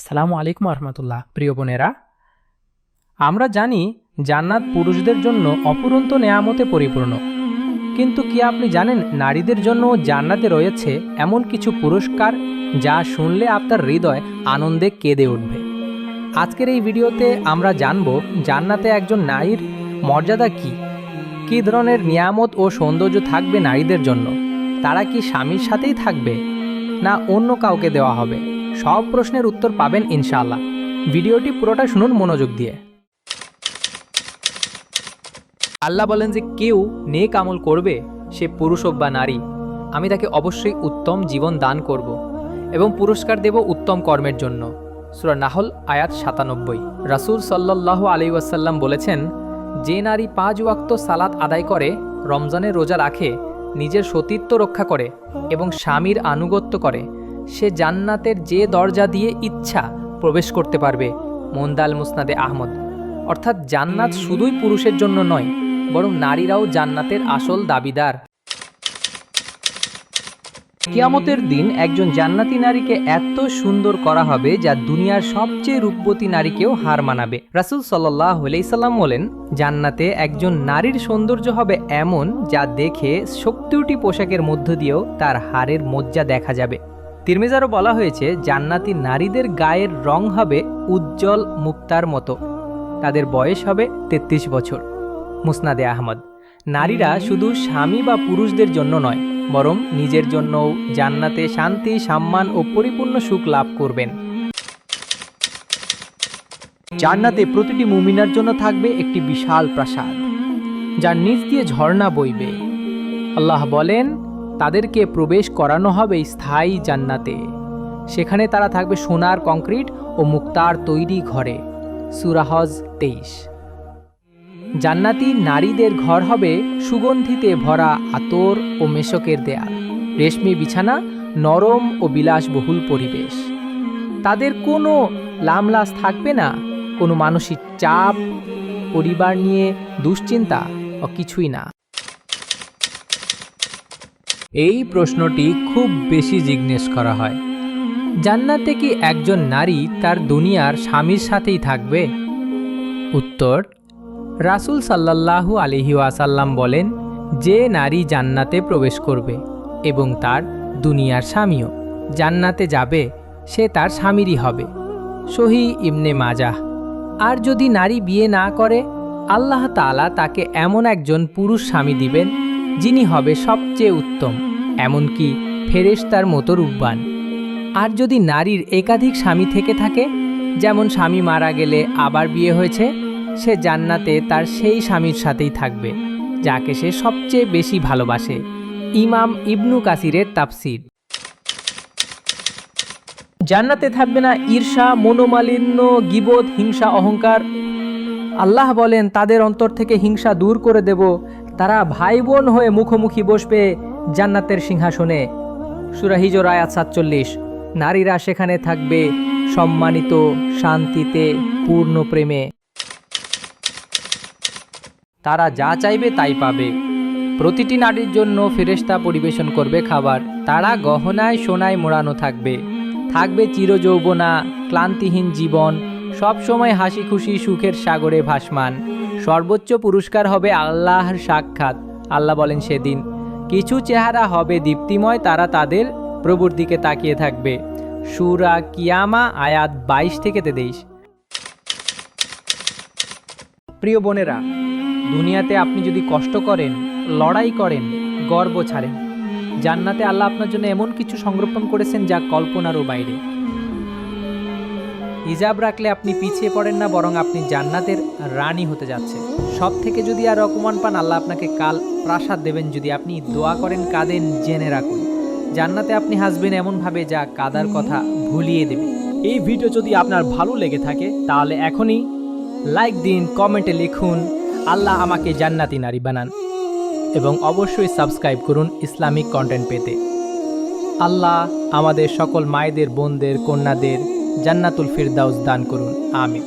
আসসালামু আলাইকুম রহমতুল্লাহ। প্রিয় বোনেরা, আমরা জানি জান্নাত পুরুষদের জন্য অফুরন্ত নেয়ামতে পরিপূর্ণ, কিন্তু কি আপনি জানেন নারীদের জন্য জান্নাতে রয়েছে এমন কিছু পুরস্কার যা শুনলে আপনার হৃদয় আনন্দে কেঁদে উঠবে। আজকের এই ভিডিওতে আমরা জানব জান্নাতে একজন নারীর মর্যাদা কী ধরনের নিয়ামত ও সৌন্দর্য থাকবে নারীদের জন্য। তারা কি স্বামীর সাথেই থাকবে না অন্য কাউকে দেওয়া হবে? সব প্রশ্নের উত্তর পাবেন ইনশাআল্লাহ। ভিডিওটি পুরোটা শুনুন মনোযোগ দিয়ে। আল্লাহ বলেন যে কেউ নেক আমল করবে, সে পুরুষ হোক বা নারী, আমি তাকে অবশ্যই উত্তম জীবন দান করব এবং পুরস্কার দেব উত্তম কর্মের জন্য। সূরা নাহল আয়াত 97। রাসূল সাল্লাল্লাহু আলাইহি ওয়াসাল্লাম বলেছেন, যে নারী 5 ওয়াক্ত সালাত আদায় করে, রমজানের রোজা রাখে, নিজের সতীত্ব রক্ষা করে এবং স্বামীর আনুগত্য করে, সে জান্নাতের যে দরজা দিয়ে ইচ্ছা প্রবেশ করতে পারবে। মুনদাল মুসনাদে আহমদ। অর্থাৎ জান্নাত শুধুই পুরুষের জন্য নয়, বরং নারীরাও জান্নাতের আসল দাবিদার। কিয়ামতের দিন একজন জান্নাতি নারীকে এত সুন্দর করা হবে যা দুনিয়ার সবচেয়ে রূপবতী নারীকেও হার মানাবে। রাসূল সাল্লাল্লাহু আলাইহি সাল্লাম বলেন, জান্নাতে একজন নারীর সৌন্দর্য হবে এমন যা দেখে 70টি পোশাকের মধ্য দিয়েও তার হাড়ের মজ্জা দেখা যাবে। তিরমিজিতে বলা হয়েছে, জান্নাতি নারীদের গায়ের রং হবে উজ্জ্বল মুক্তার মতো, তাদের বয়স হবে 33 বছর। মুসনাদে আহমদ। নারীরা শুধু স্বামী বা পুরুষদের জন্য নয়, বরং নিজের জন্যও জান্নাতে শান্তি, সম্মান ও পরিপূর্ণ সুখ লাভ করবেন। জান্নাতে প্রতিটি মুমিনার জন্য থাকবে একটি বিশাল প্রাসাদ, যার নিচ দিয়ে ঝর্ণা বইবে। আল্লাহ বলেন, তাদেরকে প্রবেশ করানো হবে স্থায়ী জান্নাতে। সেখানে তারা থাকবে সোনার কংক্রিট ও মুক্তার তৈরি ঘরে। সূরা হজ 23। জান্নাতি নারীদের ঘর হবে সুগন্ধিতে ভরা আতর ও মেশকের দেয়াল, রেশমি বিছানা, নরম ও বিলাসবহুল পরিবেশ। তাদের কোনো লামলাস থাকবে না, কোনো মানসিক চাপ, পরিবার নিয়ে দুশ্চিন্তা ও কিছুই না। এই প্রশ্নটি খুব বেশি জিজ্ঞেস করা হয়, জান্নাতে কি একজন নারী তার দুনিয়ার স্বামীর সাথেই থাকবে? উত্তর, রাসূল সাল্লাল্লাহু আলাইহি ওয়াসাল্লাম বলেন, যে নারী জান্নাতে প্রবেশ করবে এবং তার দুনিয়ার স্বামীও জান্নাতে যাবে, সে তার স্বামীরই হবে। সহিহ ইবনে মাজাহ। আর যদি নারী বিয়ে না করে, আল্লাহ তাআলা তাকে এমন একজন পুরুষ স্বামী দিবেন যিনি হবে সবচেয়ে উত্তম, এমনকি ফেরেশতার মতো রূপবান। আর যদি নারীর একাধিক স্বামী থেকে থাকে, যেমন স্বামী মারা গেলে আবার বিয়ে হয়েছে, সে জান্নাতে তার সেই স্বামীর সাথেই থাকবে যাকে সে সবচেয়ে বেশি ভালোবাসে। ইমাম ইবনু কাসিরের তাফসীর। জান্নাতে থাকবে না ঈর্ষা, মনোমালিন্য, গীবত, হিংসা, অহংকার। আল্লাহ বলেন, তাদের অন্তর থেকে হিংসা দূর করে দেব, তারা ভাই বোন হয়ে মুখোমুখি বসবে জান্নাতের সিংহাসনে। সূরা হিজর আয়াত 47। নারীরা সেখানে থাকবে সম্মানিত, শান্তিতে, পূর্ণ প্রেমে। তারা যা চাইবে তাই পাবে। প্রতিটি নারীর জন্য ফেরেশতা পরিবেশন করবে খাবার। তারা গহনায় সোনায় মোড়ানো থাকবে। থাকবে চিরযৌবনা, ক্লান্তিহীন জীবন, সব সময় হাসি খুশি সুখের সাগরে ভাসমান। সর্বোচ্চ পুরস্কার হবে আল্লাহর সাক্ষাৎ। আল্লাহ বলেন, সেদিন কিছু চেহারা হবে দীপ্তিময়, তারা তাদের প্রভুর দিকে তাকিয়ে থাকবে। সূরা কিয়ামা আয়াত 22-23। প্রিয় বোনেরা, দুনিয়াতে আপনি যদি কষ্ট করেন, লড়াই করেন, গর্ব ছাড়েন, জান্নাতে আল্লাহ আপনার জন্য এমন কিছু সংরক্ষণ করেছেন যা কল্পনারও বাইরে। হিজাব রাখলে আপনি পিছিয়ে পড়েন না, বরং আপনি জান্নাতের রানী হতে যাচ্ছেন। সব থেকে যদি আর অপমান পান, আল্লাহ আপনাকে কাল প্রাসাদ দেবেন যদি আপনি দোয়া করেন, কাঁদেন, জেনে রাখুন জান্নাতে আপনি হাসবেন এমনভাবে যা কাদার কথা ভুলিয়ে দেবে। এই ভিডিও যদি আপনার ভালো লেগে থাকে তাহলে এখনই লাইক দিন, কমেন্টে লিখুন, আল্লাহ আমাকে জান্নাতি নারী বানান, এবং অবশ্যই সাবস্ক্রাইব করুন ইসলামিক কন্টেন্ট পেতে। আল্লাহ আমাদের সকল মায়েদের, বোনদের, কন্যাদের জান্নাতুল ফিরদাউস দান করুন। আমিন।